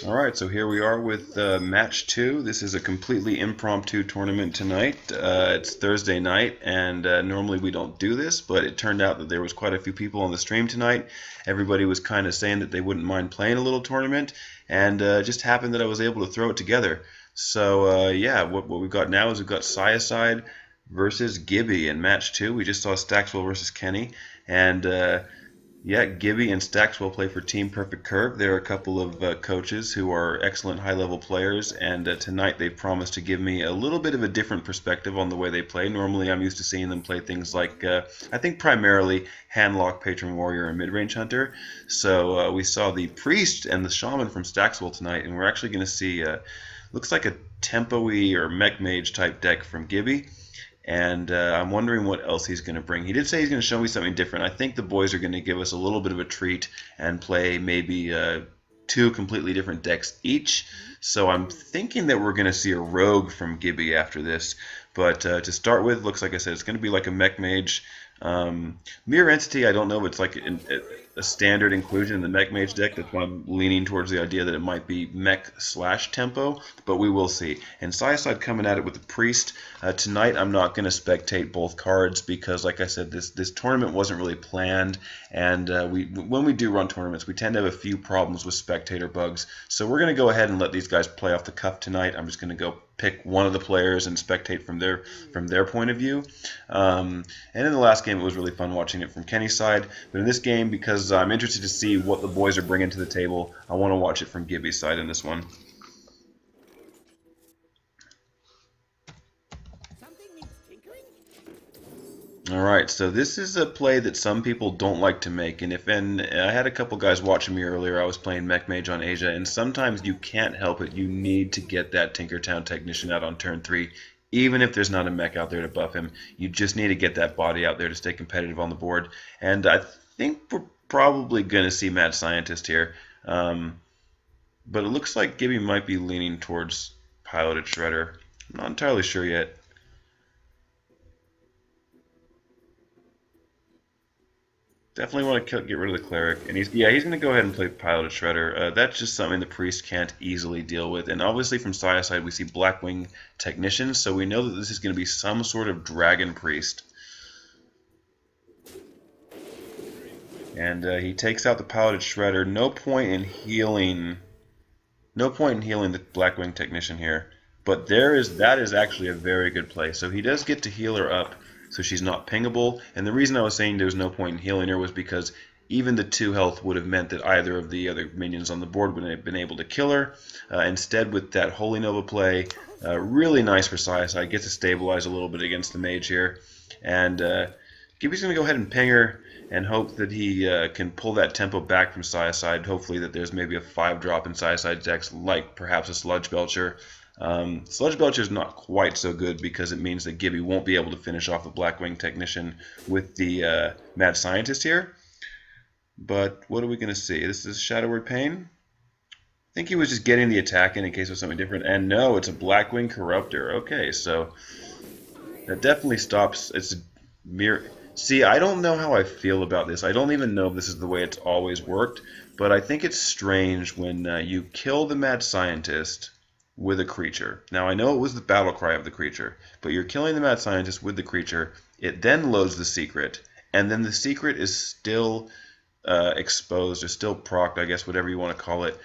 Alright, so here we are with match 2. This is a completely impromptu tournament tonight. It's Thursday night, and normally we don't do this, but it turned out that there was quite a few people on the stream tonight. Everybody was kind of saying that they wouldn't mind playing a little tournament, and it just happened that I was able to throw it together. So yeah, what we've got now is we've got Cyaocide versus Gibby in match 2. We just saw Staxwell versus Kenny, and yeah, Gibby and Stacks will play for Team Perfect Curve. They're a couple of coaches who are excellent high-level players, and tonight they've promised to give me a little bit of a different perspective on the way they play. Normally, I'm used to seeing them play things like, I think primarily Handlock, Patron Warrior, and Midrange Hunter. So we saw the Priest and the Shaman from Staxwell tonight, and we're actually going to see, looks like a Tempo-y or Mech Mage type deck from Gibby. And I'm wondering what else he's going to bring. He did say he's going to show me something different. I think the boys are going to give us a little bit of a treat and play maybe two completely different decks each. So I'm thinking that we're going to see a rogue from Gibby after this. But to start with, looks like I said, it's going to be like a Mech Mage. Mirror Entity, I don't know if it's like a standard inclusion in the Mech Mage deck. That's why I'm leaning towards the idea that it might be Mech/Tempo, but we will see. And Cyaocide coming at it with the Priest. Tonight I'm not going to spectate both cards because, like I said, this tournament wasn't really planned, and when we do run tournaments, we tend to have a few problems with spectator bugs. So we're going to go ahead and let these guys play off the cuff tonight. I'm just going to go pick one of the players and spectate from their point of view. And in the last game, it was really fun watching it from Kenny's side. But in this game, because I'm interested to see what the boys are bringing to the table, I want to watch it from Gibby's side in this one. Alright, so this is a play that some people don't like to make, and I had a couple guys watching me earlier. I was playing Mech Mage on Asia, and sometimes you can't help it. You need to get that Tinkertown Technician out on turn 3, even if there's not a mech out there to buff him. You just need to get that body out there to stay competitive on the board, and I think we're probably going to see Mad Scientist here. But it looks like Gibby might be leaning towards Piloted Shredder. I'm not entirely sure yet. Definitely want to get rid of the Cleric. And he's going to go ahead and play Piloted Shredder. That's just something the Priest can't easily deal with. And obviously from Cyaocide we see Blackwing Technician, so we know that this is going to be some sort of Dragon Priest. And he takes out the Piloted Shredder. No point in healing the Blackwing Technician here. But that is actually a very good play. So he does get to heal her up, so she's not pingable. And the reason I was saying there was no point in healing her was because even the 2 health would have meant that either of the other minions on the board would have been able to kill her. Instead, with that Holy Nova play, really nice for Cyaocide. Gets to stabilize a little bit against the mage here. And Gibby's going to go ahead and ping her and hope that he can pull that tempo back from Cyaocide. Hopefully that there's maybe a 5-drop in Cyocide's decks, like perhaps a Sludge Belcher. Sludge Belcher is not quite so good because it means that Gibby won't be able to finish off the Blackwing Technician with the Mad Scientist here. But what are we going to see? This is Shadow Word Pain. I think he was just getting the attack in case it was something different. And no, it's a Blackwing Corruptor. Okay, so that definitely stops. It's a mirror. See, I don't know how I feel about this. I don't even know if this is the way it's always worked. But I think it's strange when you kill the Mad Scientist with a creature. Now I know it was the battle cry of the creature, but you're killing the Mad Scientist with the creature. It then loads the secret, and then the secret is still exposed, or still procced, I guess, whatever you want to call it,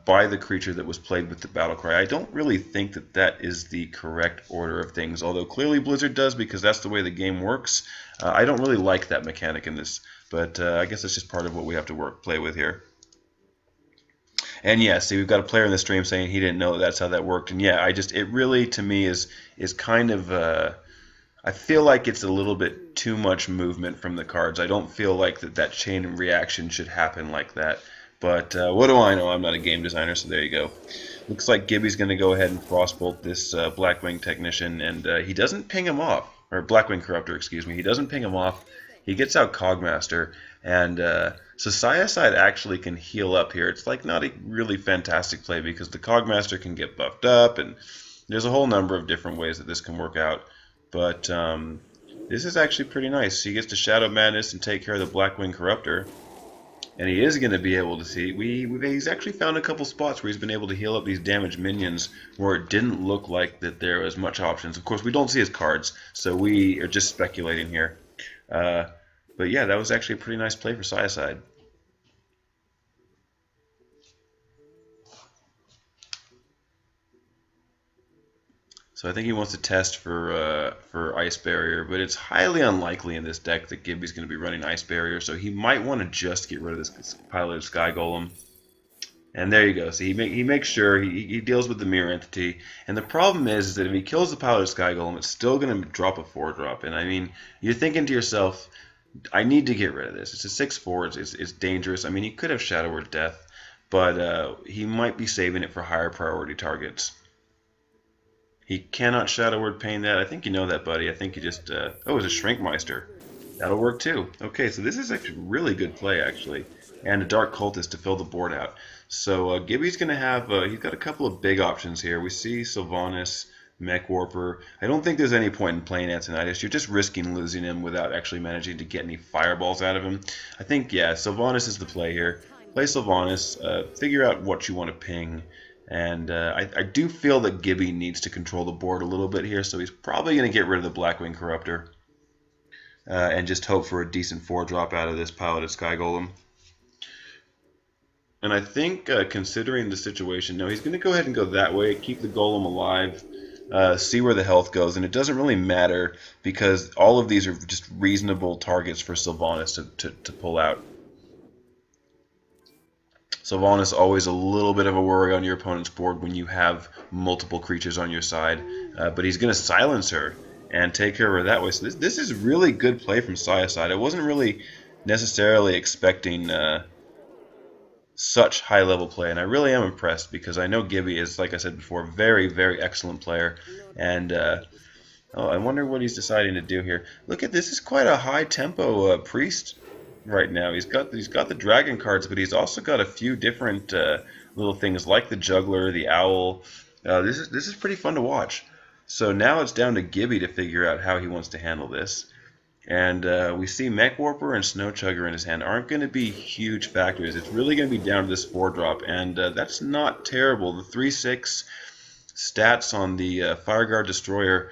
by the creature that was played with the battle cry. I don't really think that that is the correct order of things, although clearly Blizzard does because that's the way the game works. I don't really like that mechanic in this, but I guess it's just part of what we have to play with here. And yeah, see, we've got a player in the stream saying he didn't know that's how that worked. And yeah, it really, to me, is kind of, I feel like it's a little bit too much movement from the cards. I don't feel like that chain reaction should happen like that. But what do I know? I'm not a game designer, so there you go. Looks like Gibby's going to go ahead and Frostbolt this Blackwing Technician, and he doesn't ping him off. Or Blackwing Corruptor, excuse me. He doesn't ping him off. He gets out Cogmaster, and so Cyaocide actually can heal up here. It's like not a really fantastic play because the Cogmaster can get buffed up, and there's a whole number of different ways that this can work out. But this is actually pretty nice. He gets to Shadow Madness and take care of the Blackwing Corruptor. And he is going to be able to see. He's actually found a couple spots where he's been able to heal up these damaged minions where it didn't look like that there was much options. Of course, we don't see his cards, so we are just speculating here. Uh, but yeah, that was actually a pretty nice play for Cyaocide. So I think he wants to test for Ice Barrier, but it's highly unlikely in this deck that Gibby's going to be running Ice Barrier, so he might want to just get rid of this Piloted Sky Golem. And there you go. So he makes sure he deals with the mirror entity. And the problem is that if he kills the Piloted Sky Golem, it's still going to drop a 4-drop. And I mean, you're thinking to yourself, I need to get rid of this. It's a 6/4. It's dangerous. I mean, he could have Shadow Word Death, but he might be saving it for higher priority targets. He cannot Shadow Word Pain that. I think you know that, buddy. I think you just... oh, it's a Shrinkmeister. That'll work too. Okay, so this is actually really good play, actually. And a Dark Cultist to fill the board out. So Gibby's going to have... he's got a couple of big options here. We see Sylvanas, Mech Warper. I don't think there's any point in playing Antonidas. You're just risking losing him without actually managing to get any fireballs out of him. I think, yeah, Sylvanas is the play here. Play Sylvanas. Figure out what you want to ping. And I do feel that Gibby needs to control the board a little bit here, so he's probably going to get rid of the Blackwing Corruptor and just hope for a decent 4-drop out of this Piloted Sky Golem. And I think, considering the situation, no, he's going to go ahead and go that way, keep the Golem alive, see where the health goes, and it doesn't really matter because all of these are just reasonable targets for Sylvanas to pull out. Sylvanas always a little bit of a worry on your opponent's board when you have multiple creatures on your side, but he's going to silence her and take care of her that way. So this is really good play from Cyaocide. I wasn't really necessarily expecting such high-level play, and I really am impressed because I know Gibby is, like I said before, a very, very excellent player, and oh, I wonder what he's deciding to do here. Look at this is quite a high-tempo Priest right now. He's got the dragon cards, but he's also got a few different little things like the juggler, the owl. This is pretty fun to watch. So now it's down to Gibby to figure out how he wants to handle this. And we see Mech Warper and Snow Chugger in his hand aren't going to be huge factors. It's really going to be down to this 4-drop, and that's not terrible. The 3/6 stats on the Fireguard Destroyer.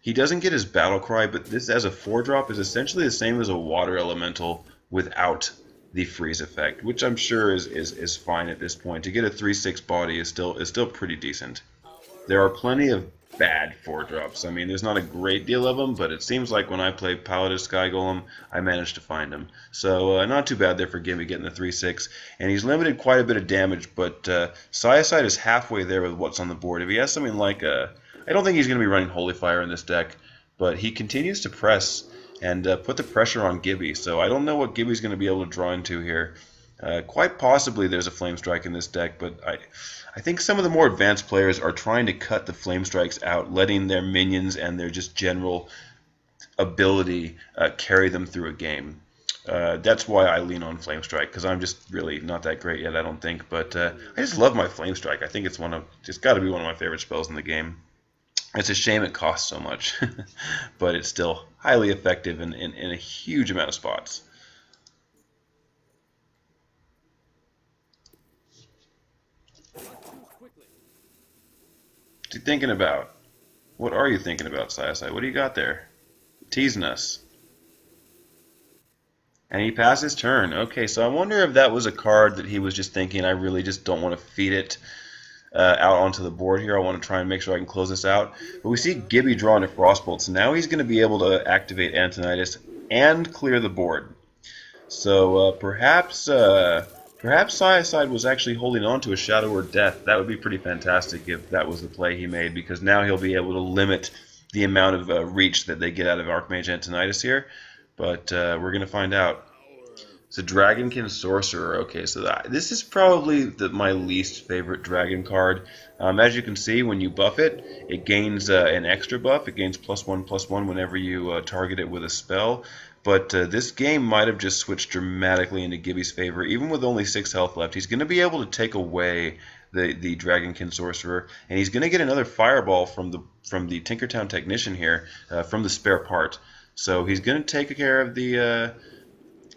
He doesn't get his Battle Cry, but this as a 4-drop is essentially the same as a Water Elemental without the freeze effect, which I'm sure is fine at this point. To get a 3/6 body is still pretty decent. There are plenty of bad 4-drops. I mean, there's not a great deal of them, but it seems like when I play Piloted Sky Golem, I managed to find them. So not too bad there for Gibby getting the 3/6, and he's limited quite a bit of damage, but Cyaocide is halfway there with what's on the board. If he has something like a... I don't think he's going to be running Holy Fire in this deck, but he continues to press and put the pressure on Gibby. So I don't know what Gibby's going to be able to draw into here. Quite possibly there's a Flame Strike in this deck, but I think some of the more advanced players are trying to cut the Flame Strikes out, letting their minions and their just general ability carry them through a game. That's why I lean on Flame Strike, because I'm just really not that great yet, I don't think. But I just love my Flame Strike. I think it's got to be one of my favorite spells in the game. It's a shame it costs so much, but it's still highly effective in a huge amount of spots. What you thinking about? What are you thinking about, Cyaocide? What do you got there? Teasing us. And he passed his turn. Okay, so I wonder if that was a card that he was just thinking, I really just don't want to feed it out onto the board here. I want to try and make sure I can close this out. But we see Gibby drawing a Frostbolt, so now he's going to be able to activate Antonidas and clear the board. So perhaps Cyaocide was actually holding on to a Shadow Word Death. That would be pretty fantastic if that was the play he made, because now he'll be able to limit the amount of reach that they get out of Archmage Antonidas here. But we're going to find out. So Dragonkin Sorcerer. Okay, so this is probably my least favorite dragon card. As you can see, when you buff it, it gains an extra buff. It gains +1/+1 whenever you target it with a spell. But this game might have just switched dramatically into Gibby's favor. Even with only 6 health left, he's going to be able to take away the Dragonkin Sorcerer, and he's going to get another Fireball from the Tinkertown Technician here, from the spare part. So he's going to take care of the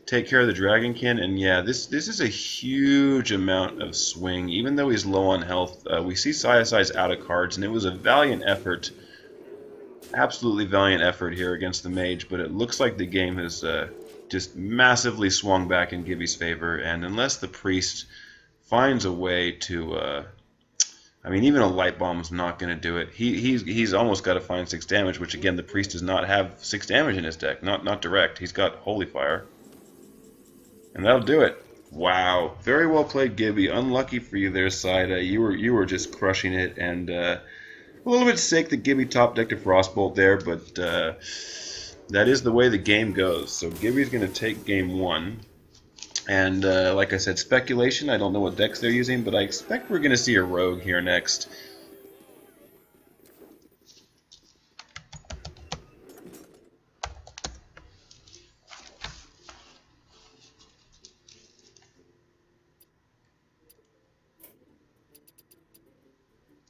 take care of the Dragonkin, and yeah, this is a huge amount of swing. Even though he's low on health, we see Cyaocide's out of cards, and it was a valiant effort, absolutely valiant effort here against the Mage, but it looks like the game has just massively swung back in Gibby's favor, and unless the Priest finds a way to... I mean, even a Light Bomb is not going to do it. He's almost got to find 6 damage, which again, the Priest does not have 6 damage in his deck. Not direct. He's got Holy Fire. And that'll do it. Wow. Very well played, Gibby. Unlucky for you there, Side. You were just crushing it, and a little bit sick that Gibby top decked a Frostbolt there, but that is the way the game goes. So Gibby's going to take game 1. And like I said, speculation, I don't know what decks they're using, but I expect we're going to see a Rogue here next.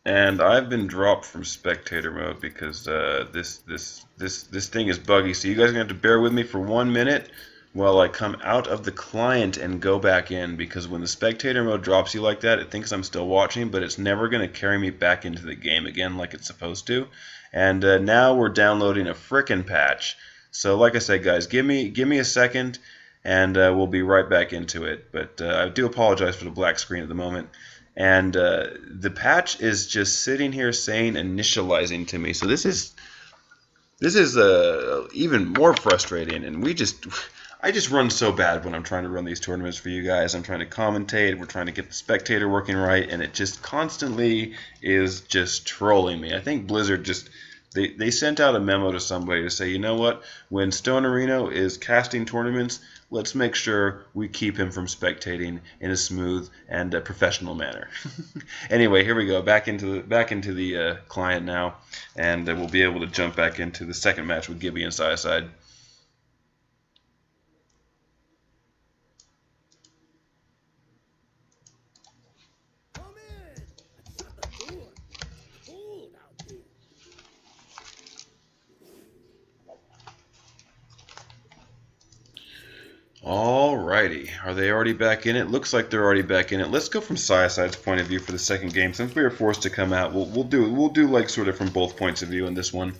And I've been dropped from spectator mode because this thing is buggy. So you guys are going to have to bear with me for 1 minute while I come out of the client and go back in, because when the spectator mode drops you like that, it thinks I'm still watching, but it's never going to carry me back into the game again like it's supposed to. And now we're downloading a frickin' patch. So like I said, guys, give me a second, and we'll be right back into it. But I do apologize for the black screen at the moment. And the patch is just sitting here saying initializing to me. So this is even more frustrating, and I just run so bad when I'm trying to run these tournaments for you guys. I'm trying to commentate, we're trying to get the spectator working right, and it just constantly is just trolling me. I think Blizzard just, they sent out a memo to somebody to say, you know what, when Stone Reno is casting tournaments, let's make sure we keep him from spectating in a smooth and professional manner. Anyway, here we go, back into the client now, and we'll be able to jump back into the second match with Gibby and Cyaocide. Alrighty, are they already back in it? Looks like they're already back in it. Let's go from Cyocide's point of view for the second game. Since we were forced to come out, we'll do like sort of from both points of view in this one.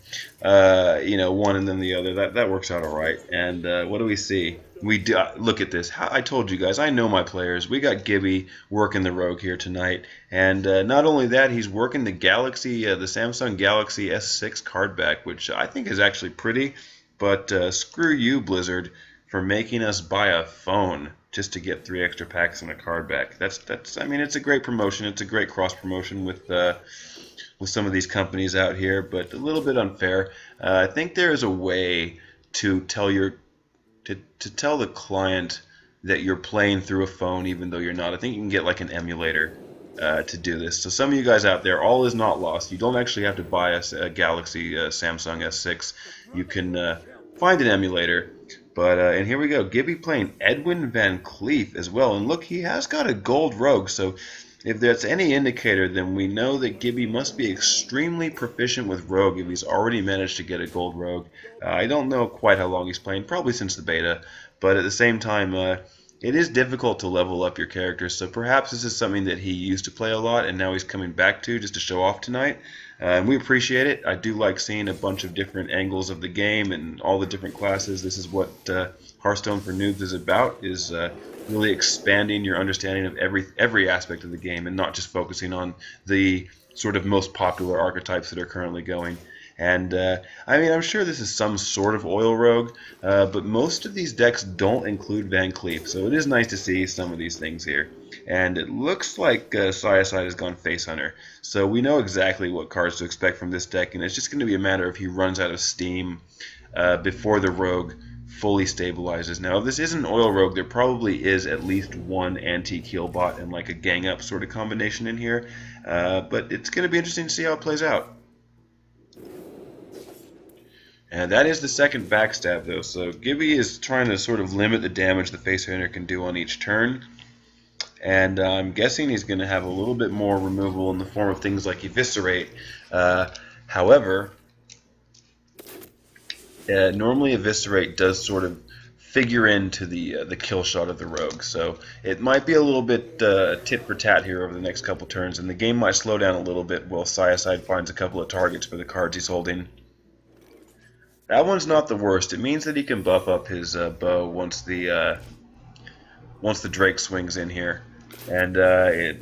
You know, one and then the other. That works out all right. And what do we see? Look at this. I told you guys, I know my players. We got Gibby working the Rogue here tonight, and not only that, he's working the the Samsung Galaxy S6 card back, which I think is actually pretty. But screw you, Blizzard, for making us buy a phone just to get 3 extra packs and a card back. That's I mean, it's a great promotion. It's a great cross promotion with some of these companies out here, but a little bit unfair. I think there is a way to tell tell the client that you're playing through a phone even though you're not. I think you can get like an emulator to do this. So some of you guys out there, all is not lost. You don't actually have to buy a Galaxy Samsung S6. You can find an emulator. But and here we go, Gibby playing Edwin Van Cleef as well. And look, he has got a gold rogue, so if that's any indicator, then we know that Gibby must be extremely proficient with rogue if he's already managed to get a gold rogue. I don't know quite how long he's playing, probably since the beta, but at the same time, it is difficult to level up your character, so perhaps this is something that he used to play a lot and now he's coming back to just to show off tonight. And we appreciate it. I do like seeing a bunch of different angles of the game and all the different classes. This is what Hearthstone for Noobs is about, is really expanding your understanding of every aspect of the game and not just focusing on the sort of most popular archetypes that are currently going. And I mean, I'm sure this is some sort of oil rogue, but most of these decks don't include Van Cleef, so it is nice to see some of these things here. And it looks like Cyaocide has gone Face Hunter, so we know exactly what cards to expect from this deck, and it's just going to be a matter of he runs out of steam before the rogue fully stabilizes. Now, if this isn't oil rogue, there probably is at least one anti-heal bot and like a gang up sort of combination in here, but it's going to be interesting to see how it plays out. And that is the second backstab, though. So Gibby is trying to sort of limit the damage the Face Hunter can do on each turn. And I'm guessing he's going to have a little bit more removal in the form of things like Eviscerate. However, normally Eviscerate does sort of figure into the kill shot of the rogue. So it might be a little bit tit for tat here over the next couple turns, and the game might slow down a little bit while Cyaocide finds a couple of targets for the cards he's holding. That one's not the worst. It means that he can buff up his bow once the Drake swings in here. And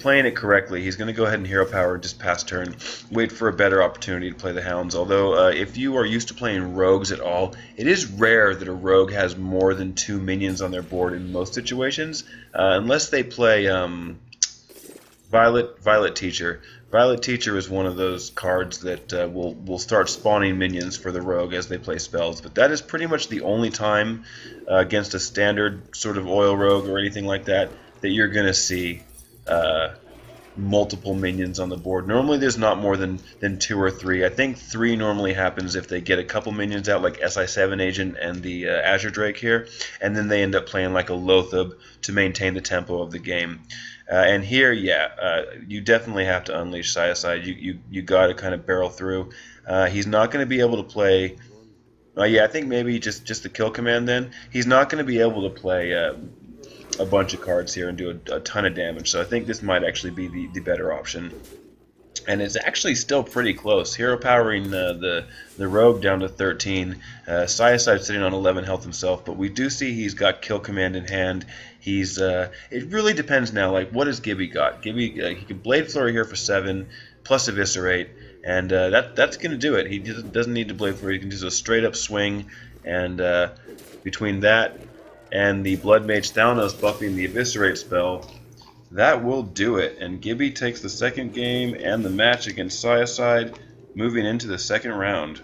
playing it correctly, he's going to go ahead and hero power just past turn, wait for a better opportunity to play the hounds. Although, if you are used to playing rogues at all, it is rare that a rogue has more than 2 minions on their board in most situations, unless they play Violet Teacher. Violet Teacher is one of those cards that will start spawning minions for the rogue as they play spells, but that is pretty much the only time against a standard sort of oil rogue or anything like that you're going to see multiple minions on the board. Normally there's not more than 2 or 3. I think 3 normally happens if they get a couple minions out, like SI7 Agent and the Azure Drake here, and then they end up playing like a Lothab to maintain the tempo of the game. And here, yeah, you definitely have to unleash Cyaocide. You got to kind of barrel through. He's not going to be able to play. Yeah, I think maybe just the kill command. Then he's not going to be able to play a bunch of cards here and do a ton of damage. So I think this might actually be the better option. And it's actually still pretty close. Hero powering the rogue down to 13. Cyaocide sitting on 11 health himself, but we do see he's got kill command in hand. He's it really depends now. Like, what has Gibby got? Gibby he can Blade Flurry here for 7 plus Eviscerate, and that's going to do it. He doesn't need to Blade Flurry. He can just a straight up swing, and between that and the Blood Mage Thalnos buffing the Eviscerate spell, that will do it. And Gibby takes the second game and the match against Cyaocide, moving into the second round.